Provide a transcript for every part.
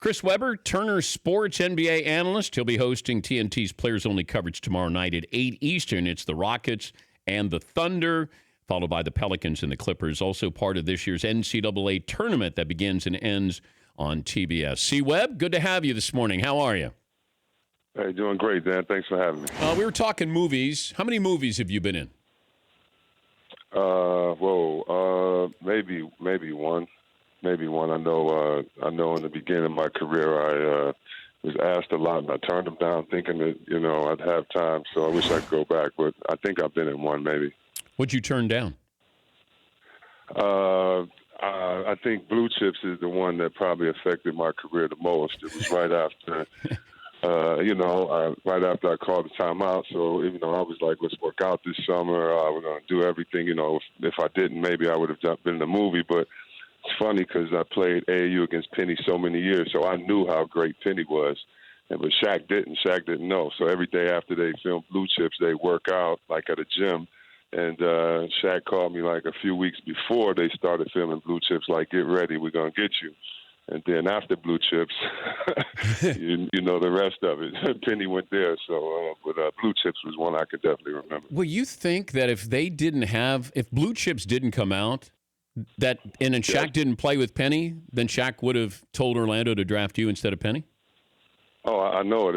Chris Webber, Turner Sports NBA analyst. He'll be hosting TNT's Players Only coverage tomorrow night at 8 Eastern. It's the Rockets and the Thunder, followed by the Pelicans and the Clippers. Also part of this year's NCAA tournament that begins and ends on TBS. C. Webb, good to have you this morning. How are you? Hey, doing great, Dan. Thanks for having me. We were talking movies. How many movies have you been in? Maybe one. Maybe one. I know in the beginning of my career, I was asked a lot, and I turned them down thinking that, I'd have time. So I wish I could go back, but I think I've been in one maybe. What'd you turn down? I think Blue Chips is the one that probably affected my career the most. It was right after, right after I called the timeout. So, I was like, let's work out this summer. We're going to do everything. If I didn't, maybe I would have been in the movie. But it's funny because I played AAU against Penny so many years, so I knew how great Penny was. But Shaq didn't. Shaq didn't know. So every day after they filmed Blue Chips, they work out like at a gym. And Shaq called me like a few weeks before they started filming Blue Chips, like, get ready, we're going to get you. And then after Blue Chips, you know the rest of it. Penny went there. So, but Blue Chips was one I could definitely remember. Well, you think that if Blue Chips didn't come out, and then Shaq didn't play with Penny, then Shaq would have told Orlando to draft you instead of Penny? Oh, I know it.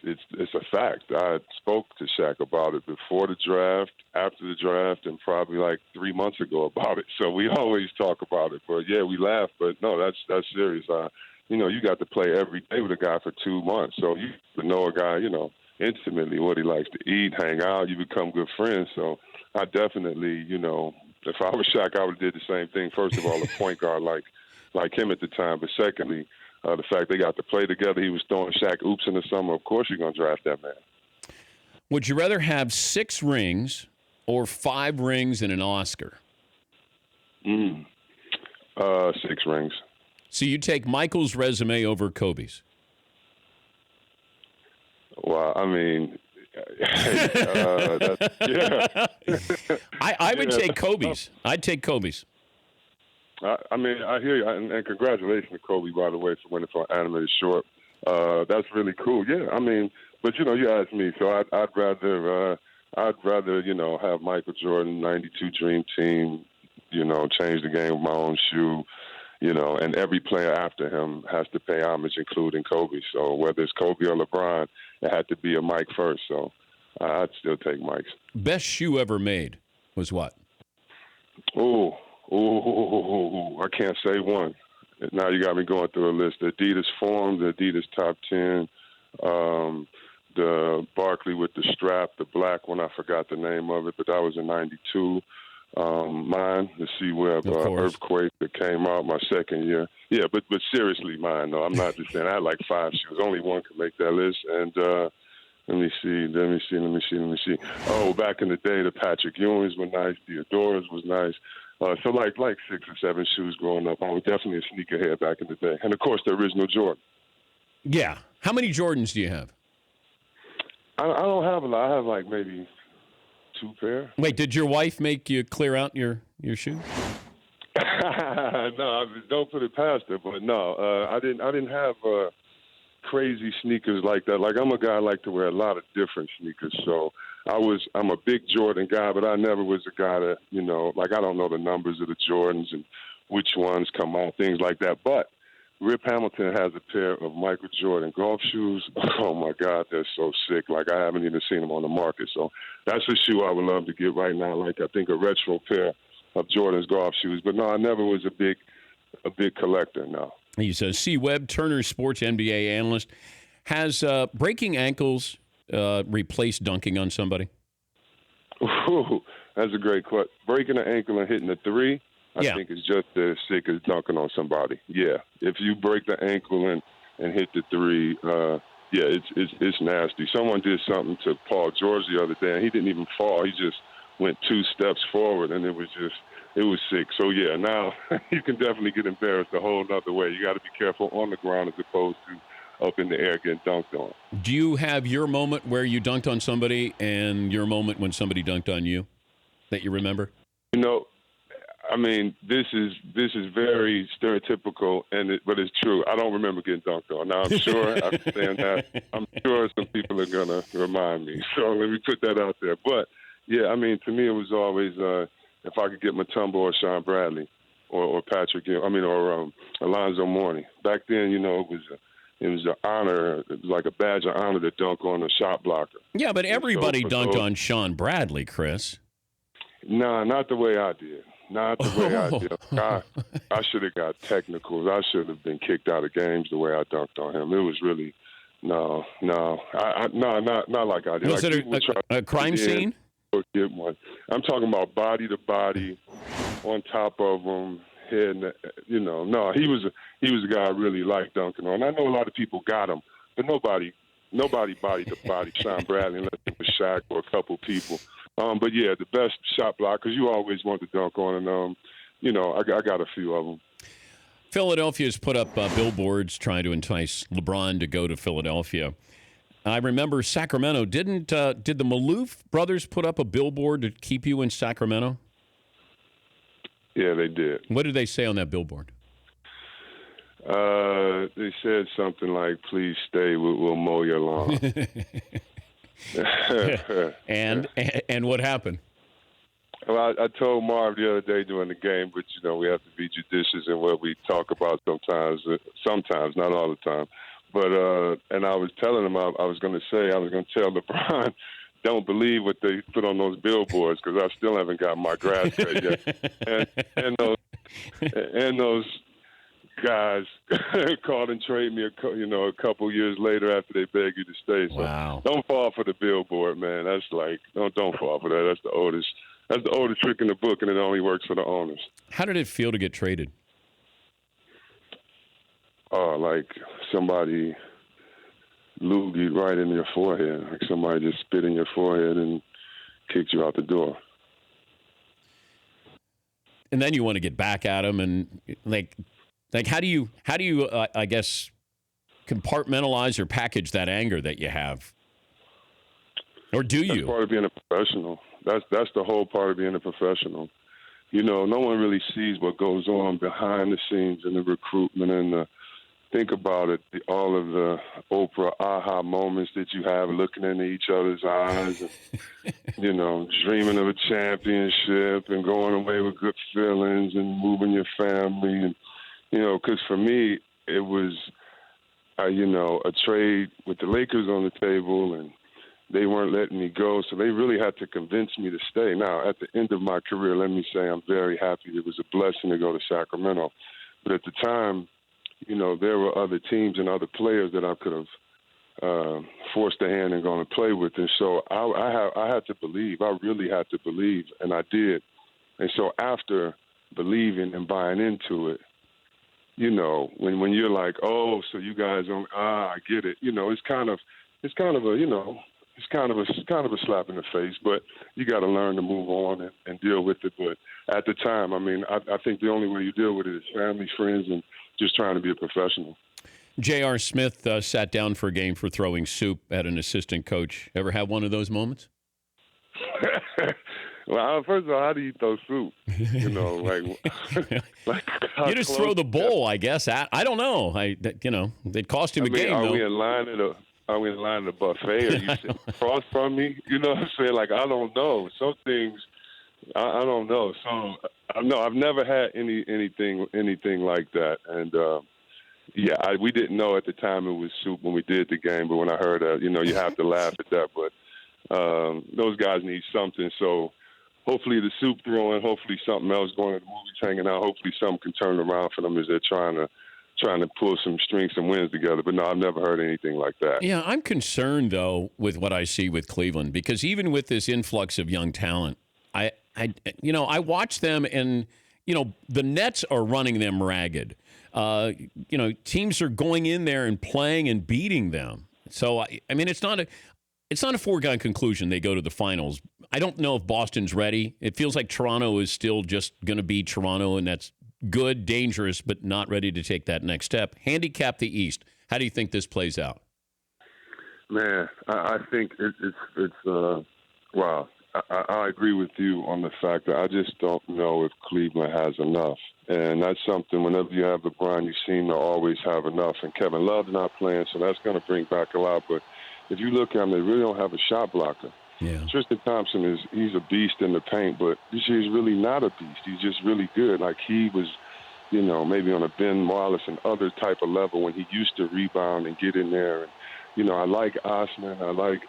It's a fact. I spoke to Shaq about it before the draft, after the draft, and probably like 3 months ago about it. So we always talk about it. But yeah, we laugh. But no, that's serious. You got to play every day with a guy for 2 months, so you know a guy, intimately what he likes to eat, hang out. You become good friends. So I definitely, if I was Shaq, I would have did the same thing. First of all, a point guard like him at the time, but secondly, the fact they got to play together, he was throwing Shaq oops in the summer. Of course you're going to draft that man. Would you rather have 6 rings or 5 rings and an Oscar? 6 rings. So you take Michael's resume over Kobe's? Well, I mean, I would take Kobe's. I'd take Kobe's. I hear you, and congratulations to Kobe, by the way, for winning for an animated short. That's really cool. Yeah, but you asked me, so I'd rather have Michael Jordan, '92 Dream Team, change the game with my own shoe, and every player after him has to pay homage, including Kobe. So whether it's Kobe or LeBron, it had to be a Mike first. So I'd still take Mike's. Best shoe ever made was what? I can't say one. Now you got me going through a list. The Adidas Forum, the Adidas Top 10, the Barkley with the strap, the black one, I forgot the name of it, but that was in '92. Mine, the C Webb Earthquake that came out my second year. Yeah, but seriously, mine, though. I'm not just saying. I had like 5 shoes. Only one could make that list. And let me see. Oh, back in the day, the Patrick Ewings were nice. The Adoras was nice. So like 6 or 7 shoes growing up. I was definitely a sneakerhead back in the day. And, of course, the original Jordan. Yeah. How many Jordans do you have? I don't have a lot. I have like maybe 2 pair. Wait, did your wife make you clear out your shoes? No, don't put it past her. But no, I didn't have crazy sneakers like that. Like I'm a guy I like to wear a lot of different sneakers. So I'm a big Jordan guy, but I never was a guy that, I don't know the numbers of the Jordans and which ones come out, things like that. But Rip Hamilton has a pair of Michael Jordan golf shoes. Oh, my God, they're so sick. Like, I haven't even seen them on the market. So that's a shoe I would love to get right now, like I think a retro pair of Jordan's golf shoes. But, no, I never was a big collector, no. He's a C. Webb, Turner Sports NBA analyst. Has breaking ankles replaced dunking on somebody? Ooh, that's a great question. Breaking an ankle and hitting a 3, I think it's just as sick as dunking on somebody. Yeah, if you break the ankle and hit the 3, it's nasty. Someone did something to Paul George the other day, and he didn't even fall. He just went 2 steps forward, and it was sick. So, yeah, now you can definitely get embarrassed a whole other way. You got to be careful on the ground as opposed to up in the air getting dunked on. Do you have your moment where you dunked on somebody and your moment when somebody dunked on you that you remember? I mean, this is very stereotypical, but it's true. I don't remember getting dunked on. Now, I'm sure I'm saying that. I'm sure some people are gonna remind me. So let me put that out there. But yeah, I mean, to me, it was always if I could get Mutombo or Sean Bradley or Patrick, or Alonzo Mourning. Back then, it was an honor. It was like a badge of honor to dunk on a shot blocker. Yeah, but everybody dunked on Sean Bradley, Chris. Nah, not the way I did. Not the way I did. I should have got technicals. I should have been kicked out of games the way I dunked on him. It was really not like I did. Was it a crime scene? Get one. I'm talking about body to body, on top of him, head. No, he was a guy I really liked dunking on. I know a lot of people got him, but nobody body to body Sean Bradley unless it was Shaq or a couple people. But yeah, the best shot blockers you always want to dunk on, and I got a few of them. Philadelphia's put up billboards trying to entice LeBron to go to Philadelphia. I remember Sacramento. Did the Maloof brothers put up a billboard to keep you in Sacramento? Yeah, they did. What did they say on that billboard? They said something like, "Please stay. We'll mow your lawn." and what happened? Well, I told Marv the other day during the game, but we have to be judicious in what we talk about sometimes, not all the time. But and I was telling him I was going to tell LeBron, don't believe what they put on those billboards because I still haven't got my grass cut yet. and those guys called and traded me a couple years later after they begged you to stay. So wow. Don't fall for the billboard, man. That's like don't fall for that. That's the oldest trick in the book, and it only works for the owners. How did it feel to get traded? Like somebody loogied right in your forehead, like somebody just spit in your forehead and kicked you out the door. And then you want to get back at them, and like how do you I guess compartmentalize or package that anger that you have, or do you? That's part of being a professional. That's the whole part of being a professional. No one really sees what goes on behind the scenes in the recruitment and think about it, all of the Oprah aha moments that you have looking into each other's eyes and, dreaming of a championship and going away with good feelings and moving your family. And, because for me, it was, a trade with the Lakers on the table and they weren't letting me go. So they really had to convince me to stay. Now, at the end of my career, let me say I'm very happy. It was a blessing to go to Sacramento. But at the time, there were other teams and other players that I could have forced a hand and gone to play with. And so I had to believe. I really had to believe, and I did. And so after believing and buying into it, when you're like, oh, so you guys don't, I get it. It's kind of a slap in the face, but you got to learn to move on and deal with it. But at the time, I think the only way you deal with it is family, friends, and just trying to be a professional. J.R. Smith sat down for a game for throwing soup at an assistant coach. Ever have one of those moments? Well, first of all, how do you throw soup? Like you just throw the bowl, I guess. I don't know. It cost him a game. Are though. we in line at a buffet? Are you sitting across from me? You know what I'm saying? Like, I don't know. Some things, I don't know. So, no, I've never had anything like that. And, we didn't know at the time it was soup when we did the game. But when I heard that, you have to laugh at that. But those guys need something. So hopefully the soup throwing, hopefully something else going to the movies hanging out. Hopefully something can turn around for them as they're trying to pull some strings and wins together. But no, I've never heard anything like that. Yeah, I'm concerned, though, with what I see with Cleveland, because even with this influx of young talent, I watch them and, the Nets are running them ragged. Teams are going in there and playing and beating them. So, it's not a foregone conclusion they go to the finals. I don't know if Boston's ready. It feels like Toronto is still just going to be Toronto, and that's good, dangerous, but not ready to take that next step. Handicap the East. How do you think this plays out? Man, I think it's wow. I agree with you on the fact that I just don't know if Cleveland has enough. And that's something, whenever you have LeBron, you seem to always have enough. And Kevin Love's not playing, so that's going to bring back a lot. But if you look at them, they really don't have a shot blocker. Yeah. Tristan Thompson he's a beast in the paint, but this year he's really not a beast. He's just really good. Like he was, maybe on a Ben Wallace and other type of level when he used to rebound and get in there. And, I like Osman. I like,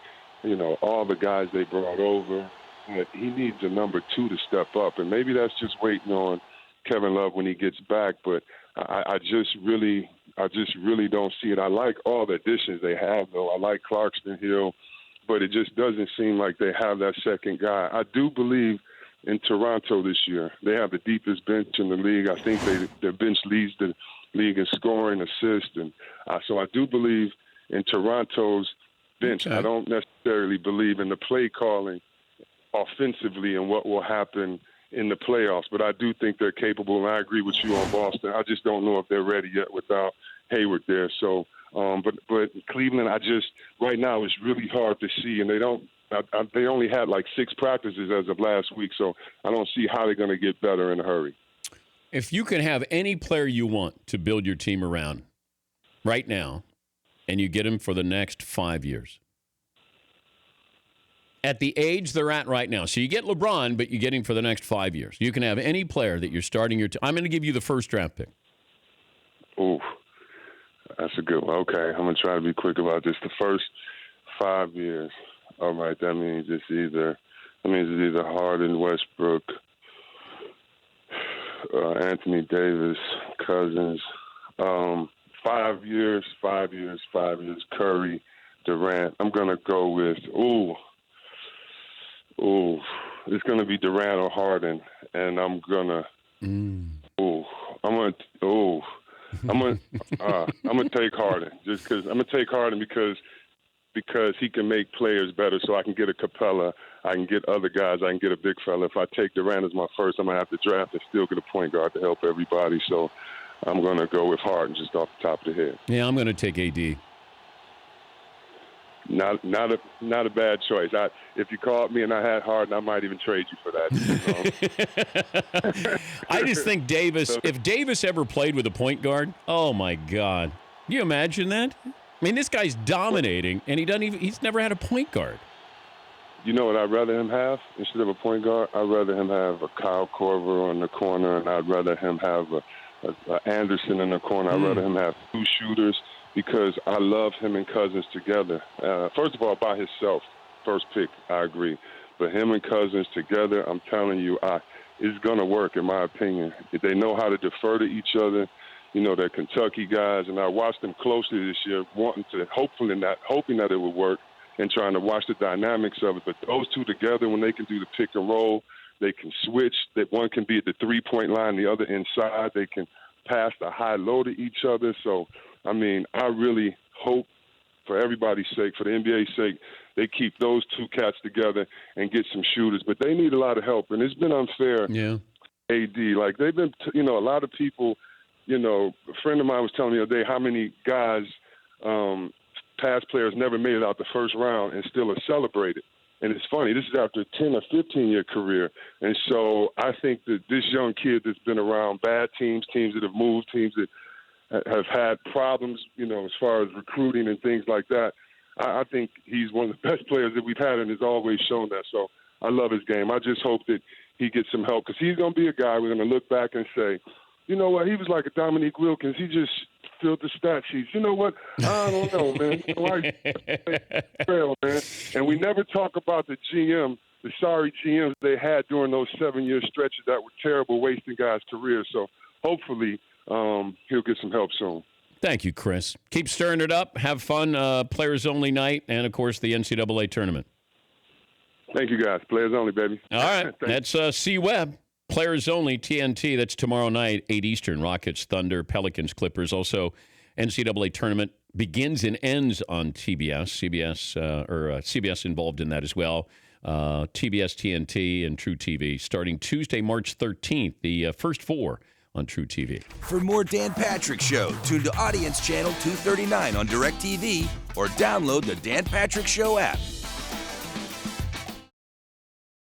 all the guys they brought over. But he needs a number 2 to step up. And maybe that's just waiting on Kevin Love when he gets back. But I just really don't see it. I like all the additions they have, though. I like Clarkson, Hill. But it just doesn't seem like they have that second guy. I do believe in Toronto this year. They have the deepest bench in the league. I think their bench leads the league in scoring, assists. And so I do believe in Toronto's bench. Okay. I don't necessarily believe in the play calling offensively and what will happen in the playoffs. But I do think they're capable, and I agree with you on Boston. I just don't know if they're ready yet without Hayward there. So, but Cleveland, right now it's really hard to see, and they only had like 6 practices as of last week, so I don't see how they're going to get better in a hurry. If you can have any player you want to build your team around right now, and you get him for the next 5 years, at the age they're at right now, so you get LeBron, but you get him for the next 5 years. You can have any player that you're starting your team. I'm going to give you the first draft pick. Ooh. That's a good one. Okay, I'm going to try to be quick about this. The first 5 years. All right, that means it's either Harden, Westbrook, Anthony Davis, Cousins. 5 years, Curry, Durant. I'm going to go with, it's going to be Durant or Harden, and I'm going to, I'm gonna take Harden because he can make players better. So I can get a Capella, I can get other guys, I can get a big fella. If I take Durant as my first, I'm gonna have to draft and still get a point guard to help everybody. So I'm gonna go with Harden just off the top of the head. Yeah, I'm gonna take AD. Not a bad choice. If you called me and I had Harden, I might even trade you for that. I just think if Davis ever played with a point guard, oh my God. Can you imagine that? I mean, this guy's dominating, and he's never had a point guard. You know what I'd rather him have instead of a point guard? I'd rather him have a Kyle Korver on the corner, and I'd rather him have a Anderson in the corner. I'd rather him have 2 shooters, because I love him and Cousins together. First of all, by himself, first pick, I agree. But him and Cousins together, I'm telling you, it's going to work, in my opinion. If they know how to defer to each other, they're Kentucky guys, and I watched them closely this year, hoping that it would work and trying to watch the dynamics of it. But those two together, when they can do the pick and roll, they can switch. That one can be at the 3-point line, the other inside. They can pass the high-low to each other. So, I really hope, for everybody's sake, for the NBA's sake, they keep those 2 cats together and get some shooters. But they need a lot of help, and it's been unfair. Yeah. AD, like they've been, a lot of people, a friend of mine was telling me the other day how many guys, past players, never made it out the first round and still are celebrated. And it's funny, this is after a 10 or 15-year career. And so I think that this young kid that's been around bad teams that have moved, teams that have had problems, as far as recruiting and things like that, I think he's one of the best players that we've had and has always shown that. So I love his game. I just hope that he gets some help, because he's going to be a guy we're going to look back and say, you know what, he was like a Dominique Wilkins. He just filled the stat sheets. You know what? I don't know, man. Man. And we never talk about the sorry GMs they had during those 7-year stretches that were terrible, wasting guys' careers. So hopefully he'll get some help soon. Thank you, Chris. Keep stirring it up. Have fun. Players only night, and of course the NCAA tournament. Thank you, guys. Players only, baby. All right. That's C. Webb. Players only, TNT. That's tomorrow night, 8 Eastern. Rockets, Thunder, Pelicans, Clippers. Also, NCAA tournament begins and ends on TBS. CBS involved in that as well. TBS, TNT, and True TV starting Tuesday, March 13th. The first 4 on True TV. For more Dan Patrick Show, tune to Audience Channel 239 on DirecTV or download the Dan Patrick Show app.